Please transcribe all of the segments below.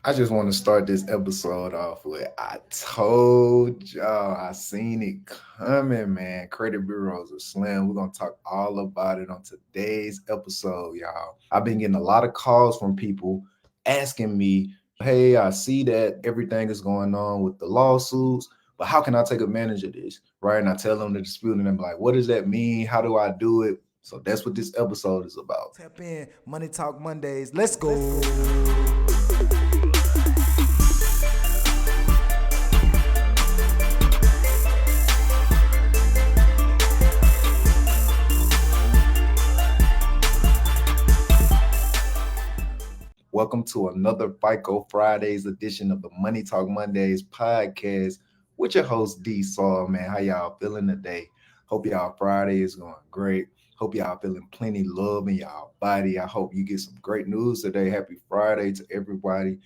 I just want to start this episode off with I told y'all I seen it coming, man. Credit bureaus are slim. We're gonna talk all about it on today's episode, y'all. I've been getting a lot of calls from people asking me, hey, I see that everything is going on with the lawsuits, but how can I take advantage of this? Right. And I tell them the dispute, and I'm like, what does that mean? How do I do it? So that's what this episode is about. Tap in Money Talk Mondays. Let's go. Welcome to another FICO Fridays edition of the Money Talk Mondays podcast with your host D Saul. Man, how y'all feeling today? Hope y'all Friday is going great. Hope y'all feeling plenty love in y'all body. I hope you get some great news today. Happy Friday to everybody.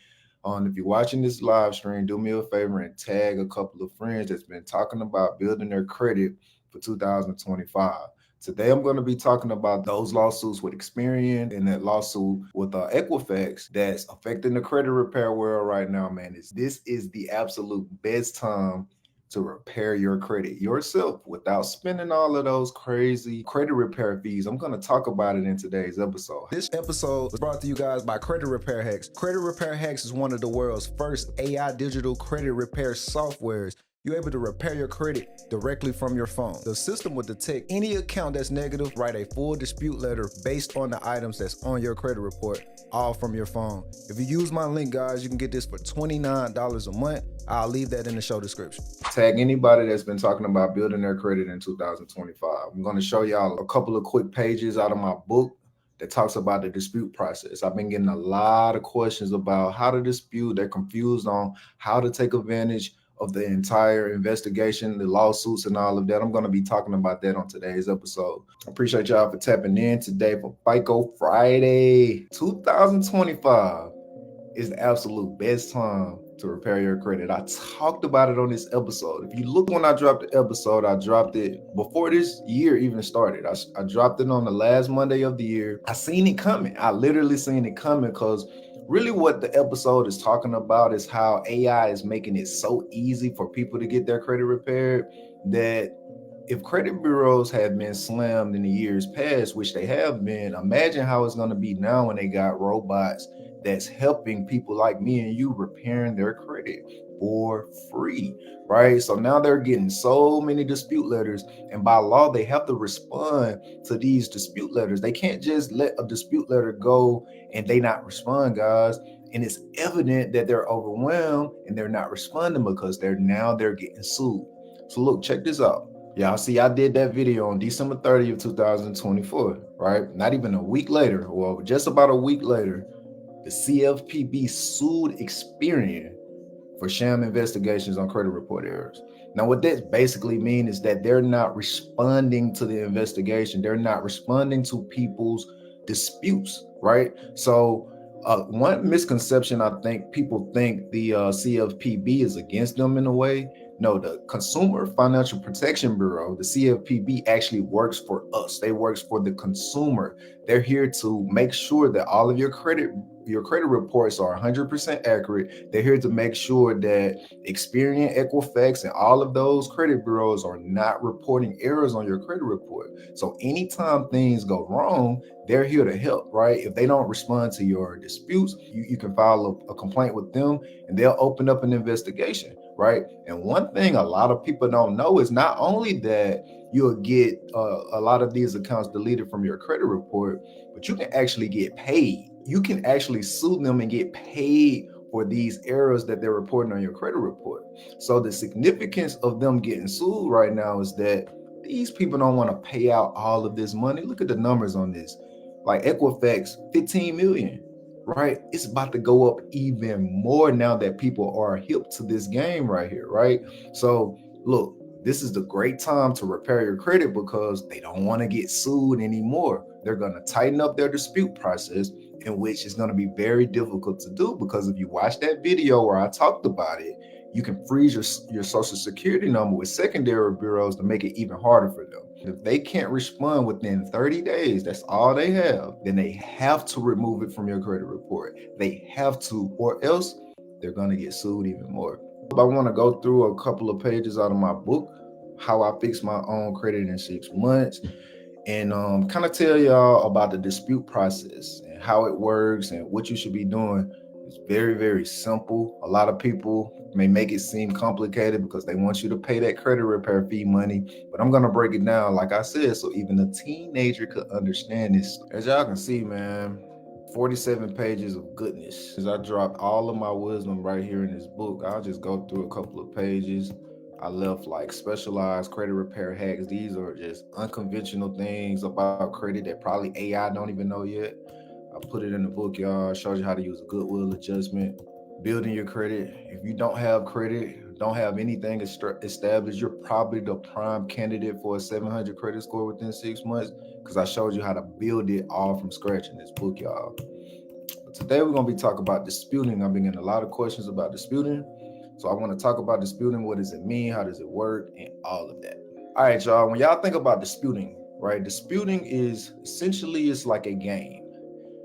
If you're watching this live stream, do me a favor and tag a couple of friends that's been talking about building their credit for 2025. Today, I'm going to be talking about those lawsuits with Experian and that lawsuit with Equifax that's affecting the credit repair world right now, man. This is the absolute best time to repair your credit yourself without spending all of those crazy credit repair fees. I'm going to talk about it in today's episode. This episode was brought to you guys by Credit Repair Hacks. Credit Repair Hacks is one of the world's first AI digital credit repair softwares. You're able to repair your credit directly from your phone. The system will detect any account that's negative, write a full dispute letter based on the items that's on your credit report, all from your phone. If you use my link, guys, you can get this for $29 a month. I'll leave that in the show description. Tag anybody that's been talking about building their credit in 2025. I'm going to show y'all a couple of quick pages out of my book that talks about the dispute process. I've been getting a lot of questions about how to dispute. They're confused on how to take advantage of the entire investigation, the lawsuits and all of that. I'm going to be talking about that on today's episode. I appreciate y'all for tapping in today for FICO Friday. 2025 is the absolute best time to repair your credit. I talked about it on this episode. If you look when I dropped the episode, I dropped it before this year even started. I dropped it on the last Monday of the year. I seen it coming. I literally seen it coming because really what the episode is talking about is how AI is making it so easy for people to get their credit repaired that if credit bureaus have been slammed in the years past, which they have been, imagine how it's going to be now when they got robots that's helping people like me and you repairing their credit for free, right? So now they're getting so many dispute letters, and by law, they have to respond to these dispute letters. They can't just let a dispute letter go and they not respond, guys. And it's evident that they're overwhelmed and they're not responding because they're getting sued. So look, check this out. Y'all see, I did that video on December 30th, 2024, right? Not even a week later, well, just about a week later, the CFPB sued Experian for sham investigations on credit report errors. Now, what that basically means is that they're not responding to the investigation. They're not responding to people's disputes, right? So, one misconception I think people think the CFPB is against them in a way. No, the Consumer Financial Protection Bureau, the CFPB, actually works for us. They works for the consumer. They're here to make sure that all of your credit reports are 100% accurate. They're here to make sure that Experian, Equifax, and all of those credit bureaus are not reporting errors on your credit report. So anytime things go wrong, they're here to help, right? If they don't respond to your disputes, you can file a complaint with them and they'll open up an investigation, right? And one thing a lot of people don't know is not only that you'll get a lot of these accounts deleted from your credit report, but you can actually get paid. You can actually sue them and get paid for these errors that they're reporting on your credit report. So the significance of them getting sued right now is that these people don't want to pay out all of this money. Look at the numbers on this. Like Equifax, 15 million, right? It's about to go up even more now that people are hip to this game right here, right? So look, this is the great time to repair your credit because they don't want to get sued anymore. They're going to tighten up their dispute process, in which is going to be very difficult to do because if you watch that video where I talked about it, you can freeze your social security number with secondary bureaus to make it even harder for them. If they can't respond within 30 days, that's all they have, then they have to remove it from your credit report. They have to, or else they're going to get sued even more. I want to go through a couple of pages out of my book, How I Fix My Own Credit in 6 months, and kind of tell y'all about the dispute process and how it works and what you should be doing. It's very, very simple. A lot of people may make it seem complicated because they want you to pay that credit repair fee money, but I'm going to break it down, like I said, so even a teenager could understand this. As y'all can see, man, 47 pages of goodness. As I dropped all of my wisdom right here in this book, I'll just go through a couple of pages. I left like specialized credit repair hacks. These are just unconventional things about credit that probably AI don't even know yet. I put it in the book, y'all. Shows you how to use a Goodwill adjustment, building your credit. If you don't have credit, don't have anything established, you're probably the prime candidate for a 700 credit score within 6 months, because I showed you how to build it all from scratch in this book, y'all. But today we're going to be talking about disputing. I've been getting a lot of questions about disputing. So I want to talk about disputing. What does it mean? How does it work? And all of that. All right, y'all. When y'all think about disputing, right? Disputing is essentially, it's like a game,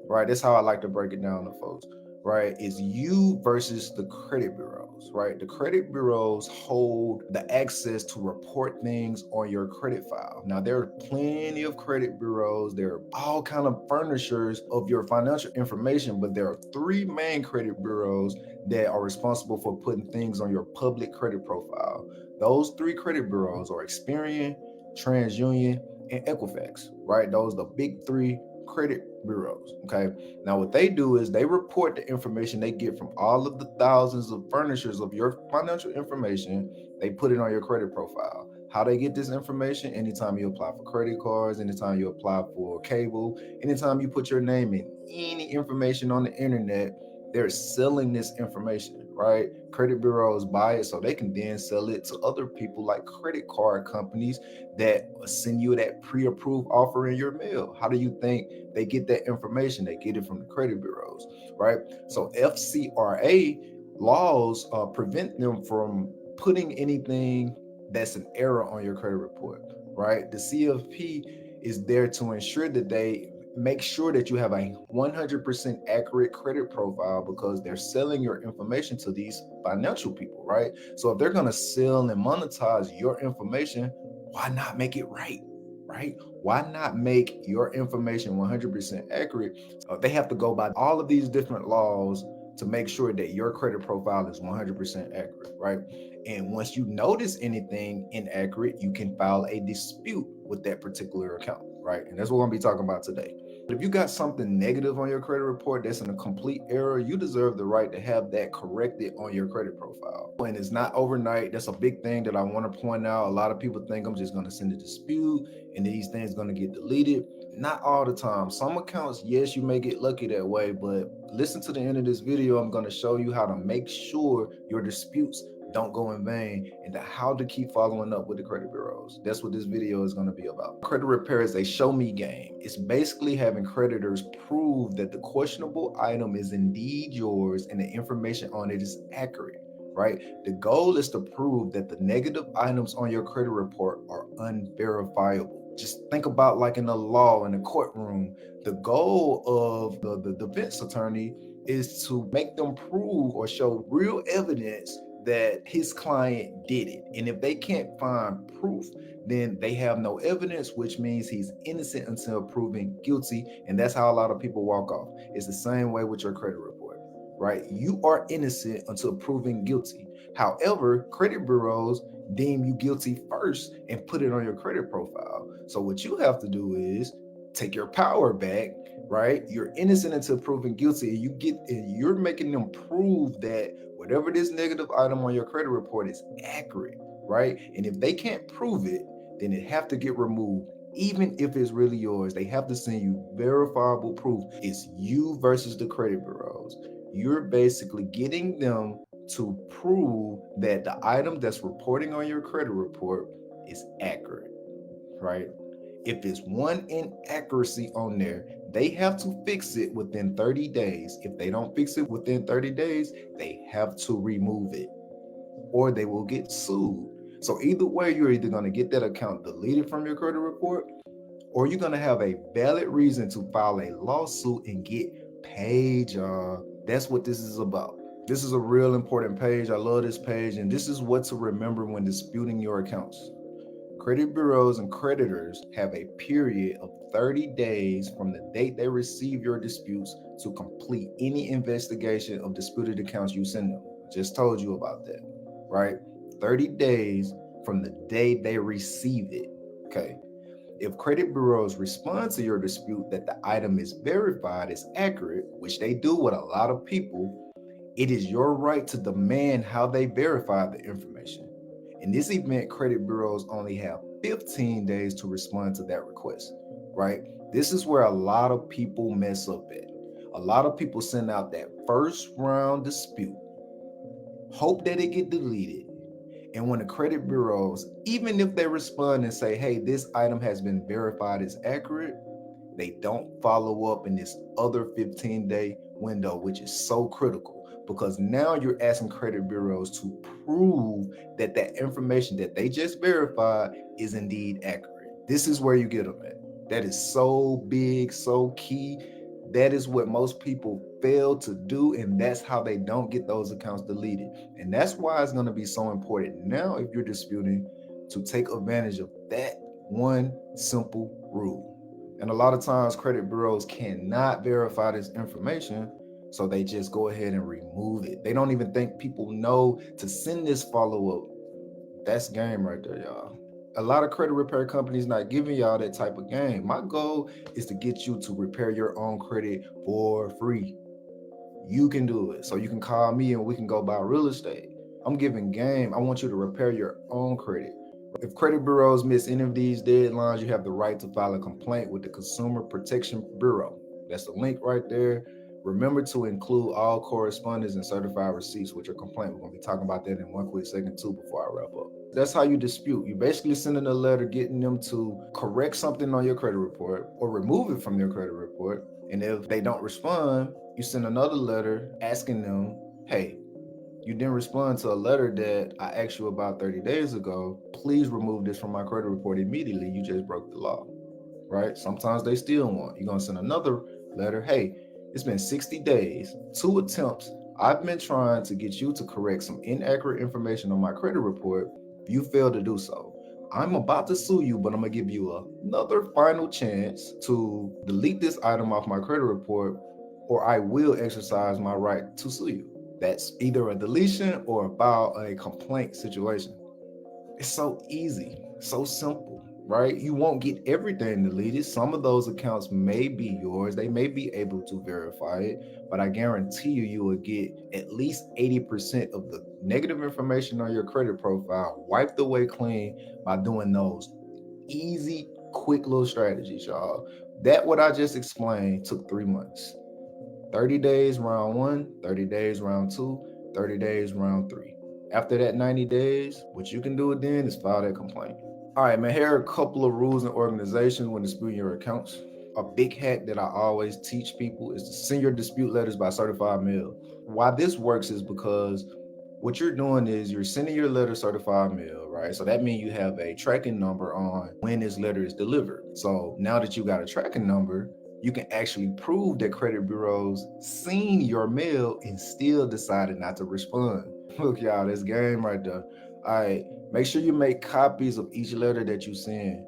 right? That's how I like to break it down to folks, right? Is you versus the credit bureaus, right? The credit bureaus hold the access to report things on your credit file. Now, there are plenty of credit bureaus. There are all kind of furnishers of your financial information, but there are 3 main credit bureaus that are responsible for putting things on your public credit profile. Those 3 credit bureaus are Experian, TransUnion, and Equifax, right? Those are the big 3 credit bureaus. Okay. Now, what they do is they report the information they get from all of the thousands of furnishers of your financial information. They put it on your credit profile. How they get this information? Anytime you apply for credit cards, anytime you apply for cable, anytime you put your name in any information on the internet, they're selling this information, right? Credit bureaus buy it so they can then sell it to other people like credit card companies that send you that pre-approved offer in your mail. How do you think they get that information? They get it from the credit bureaus, right? So FCRA laws prevent them from putting anything that's an error on your credit report, right? The CFP is there to ensure that they make sure that you have a 100% accurate credit profile, because they're selling your information to these financial people, right? So if they're going to sell and monetize your information, why not make it right? Right? Why not make your information 100% accurate? They have to go by all of these different laws to make sure that your credit profile is 100% accurate, right? And once you notice anything inaccurate, you can file a dispute with that particular account, right? And that's what we're going to be talking about today. But if you got something negative on your credit report that's in a complete error, you deserve the right to have that corrected on your credit profile. And it's not overnight. That's a big thing that I want to point out. A lot of people think I'm just going to send a dispute and these things going to get deleted. Not all the time. Some accounts, yes, you may get lucky that way, but listen to the end of this video. I'm going to show you how to make sure your disputes don't go in vain, and how to keep following up with the credit bureaus. That's what this video is going to be about. Credit repair is a show me game. It's basically having creditors prove that the questionable item is indeed yours and the information on it is accurate, right? The goal is to prove that the negative items on your credit report are unverifiable. Just think about, like in the law, in the courtroom, the goal of the defense attorney is to make them prove or show real evidence that his client did it. And if they can't find proof, then they have no evidence, which means he's innocent until proven guilty. And that's how a lot of people walk off. It's the same way with your credit report, right? You are innocent until proven guilty. However, credit bureaus deem you guilty first and put it on your credit profile. So what you have to do is take your power back, right? You're innocent until proven guilty, and you're making them prove that whatever this negative item on your credit report is accurate, right? And if they can't prove it, then it have to get removed. Even if it's really yours, they have to send you verifiable proof. It's you versus the credit bureaus. You're basically getting them to prove that the item that's reporting on your credit report is accurate, right? If it's one inaccuracy on there, they have to fix it within 30 days. If they don't fix it within 30 days, they have to remove it, or they will get sued. So either way, you're either going to get that account deleted from your credit report, or you're going to have a valid reason to file a lawsuit and get paid, y'all. That's what this is about. This is a real important page. I love this page, and this is what to remember when disputing your accounts. Credit bureaus and creditors have a period of 30 days from the date they receive your disputes to complete any investigation of disputed accounts you send them. I just told you about that, right? 30 days from the day they receive it. Okay. If credit bureaus respond to your dispute that the item is verified as accurate, which they do with a lot of people, it is your right to demand how they verified the information. In this event, credit bureaus only have 15 days to respond to that request, right? This is where a lot of people mess up at. A lot of people send out that first round dispute, hope that it get deleted. And when the credit bureaus, even if they respond and say, hey, this item has been verified as accurate, they don't follow up in this other 15-day window, which is so critical, because now you're asking credit bureaus to prove that that information that they just verified is indeed accurate. This is where you get them at. That is so big, so key. That is what most people fail to do, and that's how they don't get those accounts deleted. And that's why it's going to be so important now, if you're disputing, to take advantage of that one simple rule. And a lot of times credit bureaus cannot verify this information, so they just go ahead and remove it. They don't even think people know to send this follow-up. That's game right there, y'all. A lot of credit repair companies not giving y'all that type of game. My goal is to get you to repair your own credit for free. You can do it. So you can call me and we can go buy real estate. I'm giving game. I want you to repair your own credit. If credit bureaus miss any of these deadlines, you have the right to file a complaint with the Consumer Protection Bureau. That's the link right there. Remember to include all correspondence and certified receipts with your complaint. We're going to be talking about that in one quick second too before I wrap up. That's how you dispute. You basically sending a letter getting them to correct something on your credit report or remove it from your credit report. And if they don't respond, you send another letter asking them, hey, you didn't respond to a letter that I asked you about 30 days ago. Please remove this from my credit report immediately. You just broke the law, right? Sometimes they still want. You're going to send another letter. Hey, it's been 60 days, 2 attempts. I've been trying to get you to correct some inaccurate information on my credit report. You failed to do so. I'm about to sue you, but I'm going to give you another final chance to delete this item off my credit report, or I will exercise my right to sue you. That's either a deletion or about a complaint situation. It's so easy, so simple, right? You won't get everything deleted. Some of those accounts may be yours. They may be able to verify it, but I guarantee you will get at least 80% of the negative information on your credit profile wiped away clean by doing those easy, quick little strategies, y'all. That what I just explained took 3 months. 30 days round 1, 30 days round 2, 30 days round 3. After that 90 days, what you can do then is file that complaint. All right, man, here are a couple of rules and organizations when disputing your accounts. A big hack that I always teach people is to send your dispute letters by certified mail. Why this works is because what you're doing is you're sending your letter certified mail, right? So that means you have a tracking number on when this letter is delivered. So now that you got a tracking number, you can actually prove that credit bureaus seen your mail and still decided not to respond. Look, y'all, that's game right there. All right, make sure you make copies of each letter that you send,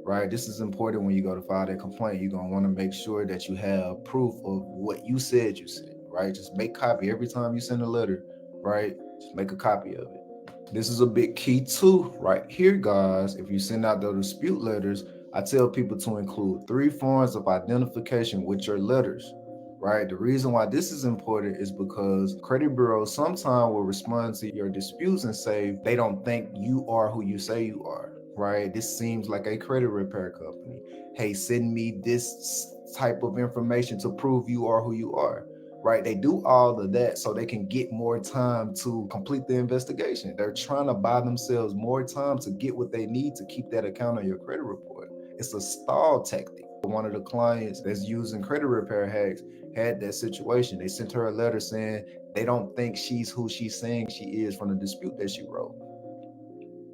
right? This is important when you go to file that complaint. You're going to want to make sure that you have proof of what you said, right? Just make copy every time you send a letter, right? Just make a copy of it. This is a big key too, right here, guys. If you send out the dispute letters, I tell people to include 3 forms of identification with your letters, right? The reason why this is important is because credit bureaus sometimes will respond to your disputes and say they don't think you are who you say you are, right? This seems like a credit repair company. Hey, send me this type of information to prove you are who you are. Right, they do all of that so they can get more time to complete the investigation. They're trying to buy themselves more time to get what they need to keep that account on your credit report. It's a stall tactic. One of the clients that's using credit repair hacks had that situation. They sent her a letter saying they don't think she's who she's saying she is from the dispute that she wrote.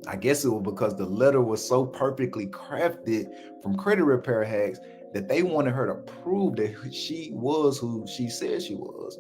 I guess it was because the letter was so perfectly crafted from credit repair hacks that they wanted her to prove that she was who she said she was.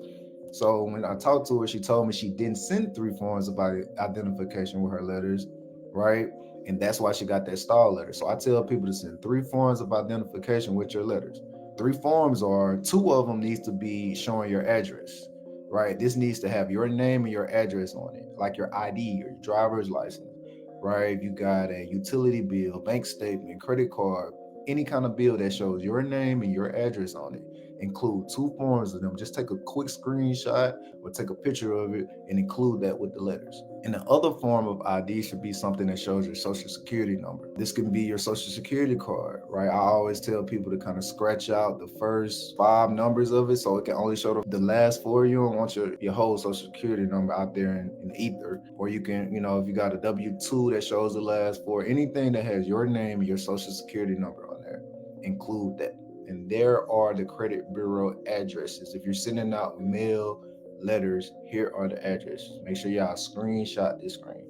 So when I talked to her, she told me she didn't send 3 forms of identification with her letters, right? And that's why she got that star letter. So I tell people to send 3 forms of identification with your letters. 3 forms are, 2 of them needs to be showing your address, right? This needs to have your name and your address on it, like your ID or your driver's license, right? If you got a utility bill, bank statement, credit card, any kind of bill that shows your name and your address on it, include 2 forms of them. Just take a quick screenshot or take a picture of it and include that with the letters. And the other form of ID should be something that shows your social security number. This can be your social security card, right? I always tell people to kind of scratch out the first 5 numbers of it so it can only show the last 4. You don't want your whole social security number out there in ether. Or you can, if you got a W-2 that shows the last 4, anything that has your name and your social security number on there, include that. And there are the credit bureau addresses. If you're sending out mail, letters, here are the addresses. Make sure y'all screenshot this screen.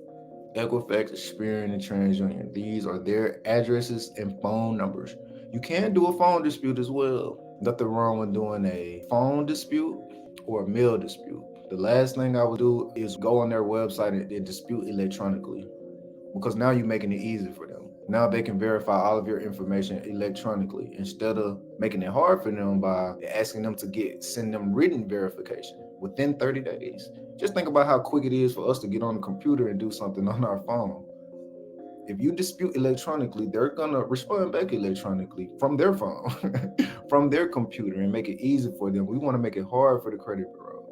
Equifax, Experian, and TransUnion. These are their addresses and phone numbers. You can do a phone dispute as well. Nothing wrong with doing a phone dispute or a mail dispute. The last thing I would do is go on their website and dispute electronically, because now you're making it easy for them. Now they can verify all of your information electronically instead of making it hard for them by asking them to send them written verification within 30 days. Just think about how quick it is for us to get on the computer and do something on our phone. If you dispute electronically, they're gonna respond back electronically from their phone, from their computer, and make it easy for them. We want to make it hard for the credit bureaus.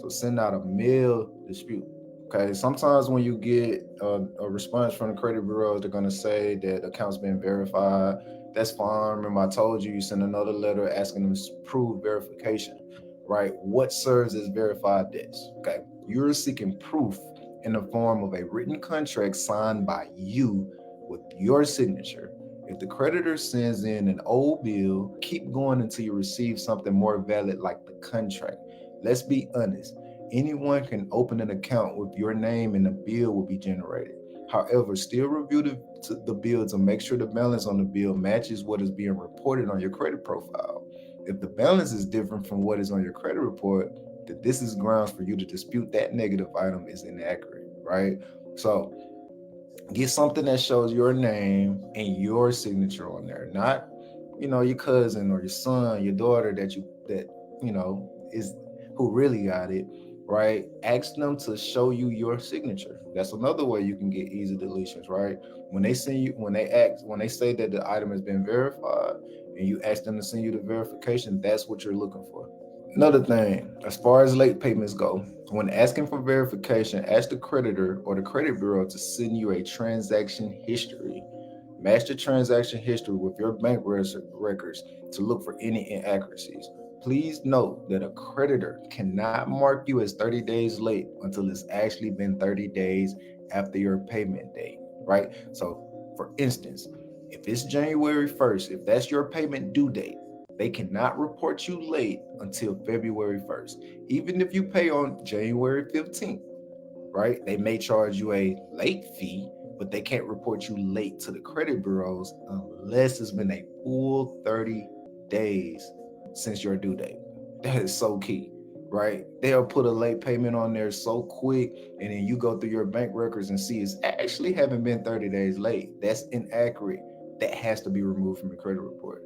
So send out a mail dispute. Okay, sometimes when you get a response from the credit bureaus, they're gonna say that account's been verified. That's fine. Remember, I told you send another letter asking them to prove verification, right? What serves as verified debts? Okay, you're seeking proof in the form of a written contract signed by you with your signature. If the creditor sends in an old bill, keep going until you receive something more valid like the contract. Let's be honest. Anyone can open an account with your name and a bill will be generated. However, still review the bill to make sure the balance on the bill matches what is being reported on your credit profile. If the balance is different from what is on your credit report, that this is grounds for you to dispute that negative item is inaccurate, right? So get something that shows your name and your signature on there, not your cousin or your son, your daughter that is who really got it, right? Ask them to show you your signature. That's another way you can get easy deletions, right? When they say that the item has been verified and you ask them to send you the verification, that's what you're looking for. Another thing, as far as late payments go, when asking for verification, ask the creditor or the credit bureau to send you a transaction history. Match the transaction history with your bank records to look for any inaccuracies. Please note that a creditor cannot mark you as 30 days late until it's actually been 30 days after your payment date, right? So, for instance, if it's January 1st, if that's your payment due date, they cannot report you late until February 1st. Even if you pay on January 15th, right? They may charge you a late fee, but they can't report you late to the credit bureaus unless it's been a full 30 days since your due date. That is so key, right? They'll put a late payment on there so quick, and then you go through your bank records and see it's actually haven't been 30 days late. That's inaccurate. That has to be removed from your credit report.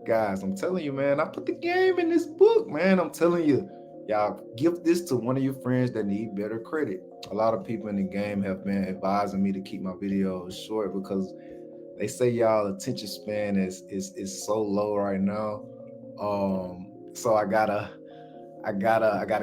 Guys, I'm telling you, man, I put the game in this book, man. I'm telling you, y'all give this to one of your friends that need better credit. A lot of people in the game have been advising me to keep my videos short because they say y'all attention span is so low right now. So I gotta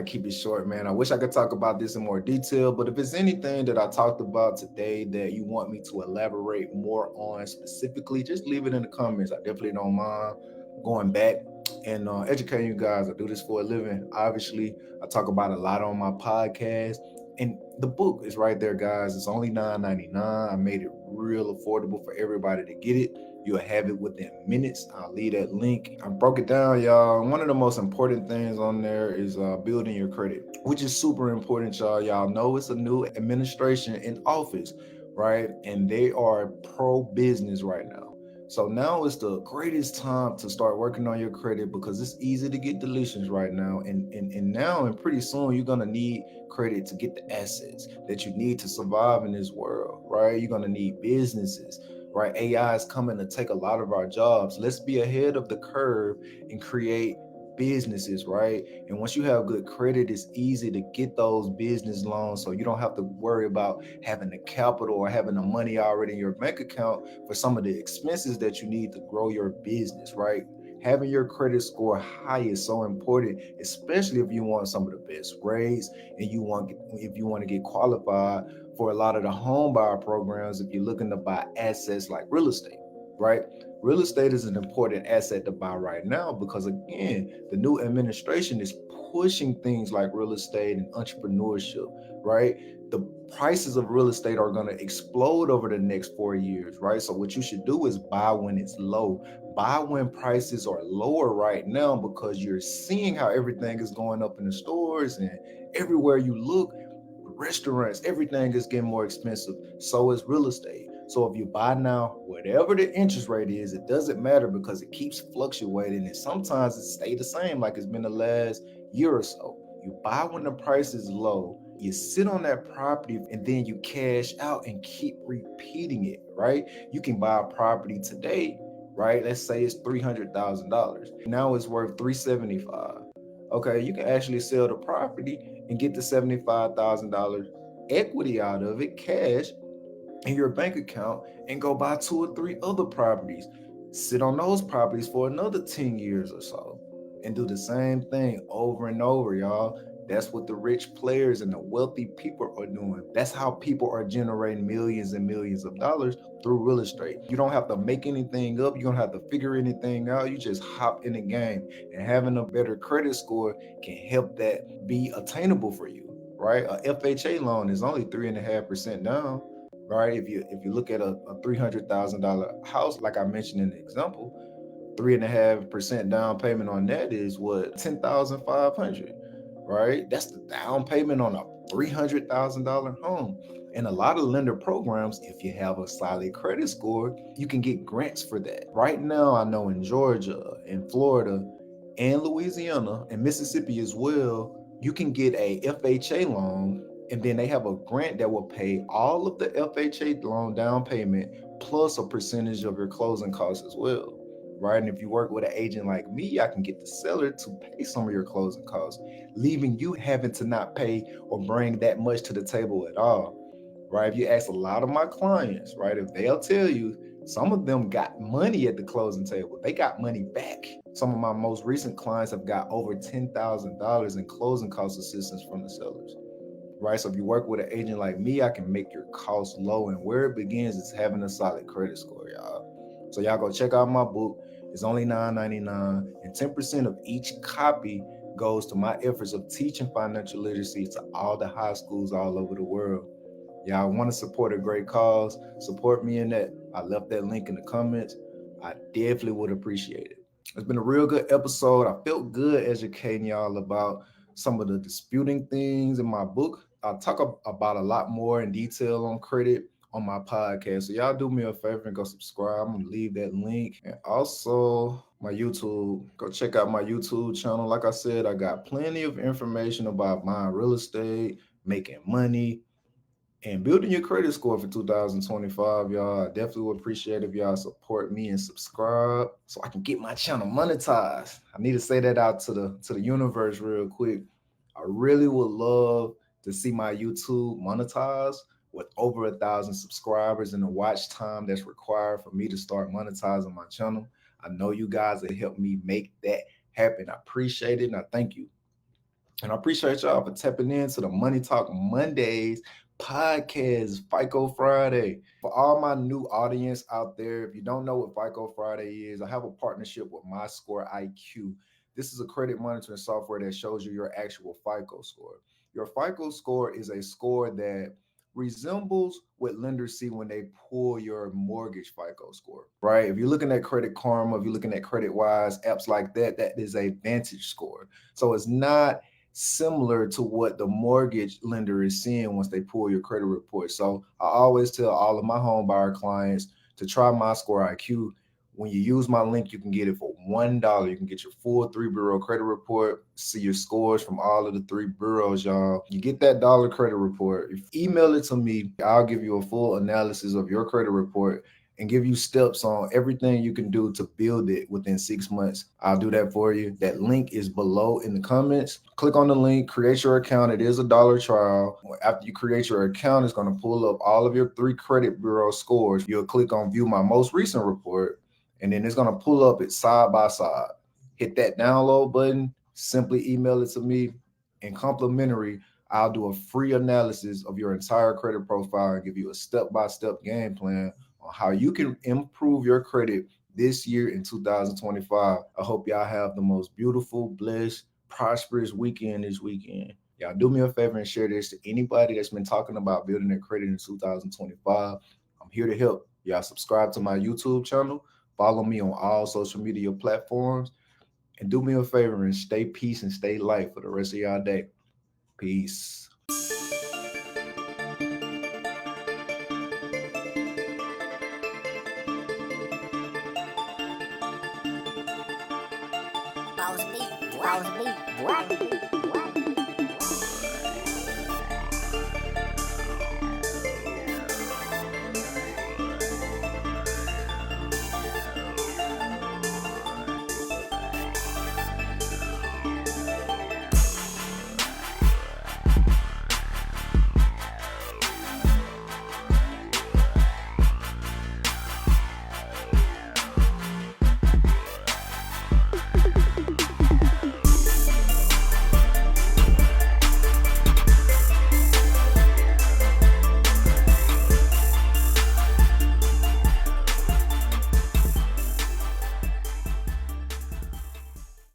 keep it short, man. I wish I could talk about this in more detail, but if it's anything that I talked about today that you want me to elaborate more on specifically, just leave it in the comments. I definitely don't mind going back and educating you guys. I do this for a living. Obviously, I talk about a lot on my podcast, And the book is right there, guys. It's only $9.99. I made it real affordable for everybody to get it. You'll have it within minutes. I'll leave that link. I broke it down, y'all. One of the most important things on there is building your credit, which is super important, y'all. Y'all know it's a new administration in office, right? And they are pro business right now. So now is the greatest time to start working on your credit because it's easy to get deletions right now. And now and pretty soon you're gonna need credit to get the assets that you need to survive in this world, right? You're gonna need businesses, right? AI is coming to take a lot of our jobs. Let's be ahead of the curve and create businesses, right? And once you have good credit, it's easy to get those business loans, so you don't have to worry about having the capital or having the money already in your bank account for some of the expenses that you need to grow your business, right? Having your credit score high is so important, especially if you want some of the best rates and if you want to get qualified for a lot of the home buyer programs. If you're looking to buy assets like real estate, right? Real estate is an important asset to buy right now because, again, the new administration is pushing things like real estate and entrepreneurship, right? The prices of real estate are going to explode over the next 4 years, right? So what you should do is buy when it's low. Buy when prices are lower right now because you're seeing how everything is going up in the stores and everywhere you look, restaurants, everything is getting more expensive. So is real estate. So if you buy now, whatever the interest rate is, it doesn't matter because it keeps fluctuating and sometimes it stay the same like it's been the last year or so. You buy when the price is low, you sit on that property and then you cash out and keep repeating it, right? You can buy a property today, right? Let's say it's $300,000. Now it's worth $375. Okay, you can actually sell the property and get the $75,000 equity out of it, cash, in your bank account and go buy 2 or 3 other properties. Sit on those properties for another 10 years or so and do the same thing over and over, y'all. That's what the rich players and the wealthy people are doing. That's how people are generating millions and millions of dollars through real estate. You don't have to make anything up. You don't have to figure anything out. You just hop in the game, and having a better credit score can help that be attainable for you, right? A FHA loan is only 3.5% down, right? If you look at a $300,000 house, like I mentioned in the example, 3.5% down payment on that is what, 10,500, right? That's the down payment on a $300,000 home. And a lot of lender programs, if you have a solid credit score, you can get grants for that. Right now, I know in Georgia, in Florida, and Louisiana, and Mississippi as well, you can get a FHA loan, and then they have a grant that will pay all of the FHA loan down payment plus a percentage of your closing costs as well, right? And if you work with an agent like me, I can get the seller to pay some of your closing costs, leaving you having to not pay or bring that much to the table at all, right? If you ask a lot of my clients, right, if they'll tell you, some of them got money at the closing table. They got money back. Some of my most recent clients have got over $10,000 in closing cost assistance from the sellers, right? So if you work with an agent like me, I can make your costs low. And where it begins is having a solid credit score, y'all. So y'all go check out my book. It's only $9.99, and 10% of each copy goes to my efforts of teaching financial literacy to all the high schools all over the world. Y'all want to support a great cause, support me in that. I left that link in the comments. I definitely would appreciate it. It's been a real good episode. I felt good educating y'all about some of the disputing things in my book. I'll talk about a lot more in detail on credit on my podcast. So y'all do me a favor and go subscribe. I'm gonna leave that link. And also my YouTube. Go check out my YouTube channel. Like I said, I got plenty of information about buying real estate, making money, and building your credit score for 2025, y'all. I definitely would appreciate if y'all support me and subscribe so I can get my channel monetized. I need to say that out to the universe real quick. I really would love to see my YouTube monetized with over 1,000 subscribers and the watch time that's required for me to start monetizing my channel. I know you guys have helped me make that happen. I appreciate it and I thank you. And I appreciate y'all for tapping into the Money Talk Mondays podcast, FICO Friday. For all my new audience out there, if you don't know what FICO Friday is, I have a partnership with My Score IQ. This is a credit monitoring software that shows you your actual FICO score. Your FICO score is a score that resembles what lenders see when they pull your mortgage FICO score, right? If you're looking at Credit Karma, if you're looking at Credit Wise, apps like that, that is a Vantage score. So it's not similar to what the mortgage lender is seeing once they pull your credit report. So I always tell all of my home buyer clients to try my score IQ. When you use my link, you can get it for $1. You can get your full 3 bureau credit report, see your scores from all of the 3 bureaus, y'all. You get that dollar credit report. If you email it to me, I'll give you a full analysis of your credit report and give you steps on everything you can do to build it within 6 months. I'll do that for you. That link is below in the comments. Click on the link, create your account. It is a $1 trial. After you create your account, it's going to pull up all of your 3 credit bureau scores. You'll click on view my most recent report, and then it's going to pull up it side by side. Hit that download button, simply email it to me, and complimentary, I'll do a free analysis of your entire credit profile and give you a step-by-step game plan on how you can improve your credit this year in 2025. I hope y'all have the most beautiful, blessed, prosperous weekend this weekend. Y'all do me a favor and share this to anybody that's been talking about building their credit in 2025. I'm here to help. Y'all subscribe to my YouTube channel. Follow me on all social media platforms. And do me a favor and stay peace and stay light for the rest of y'all day. Peace. Boss beat, boy.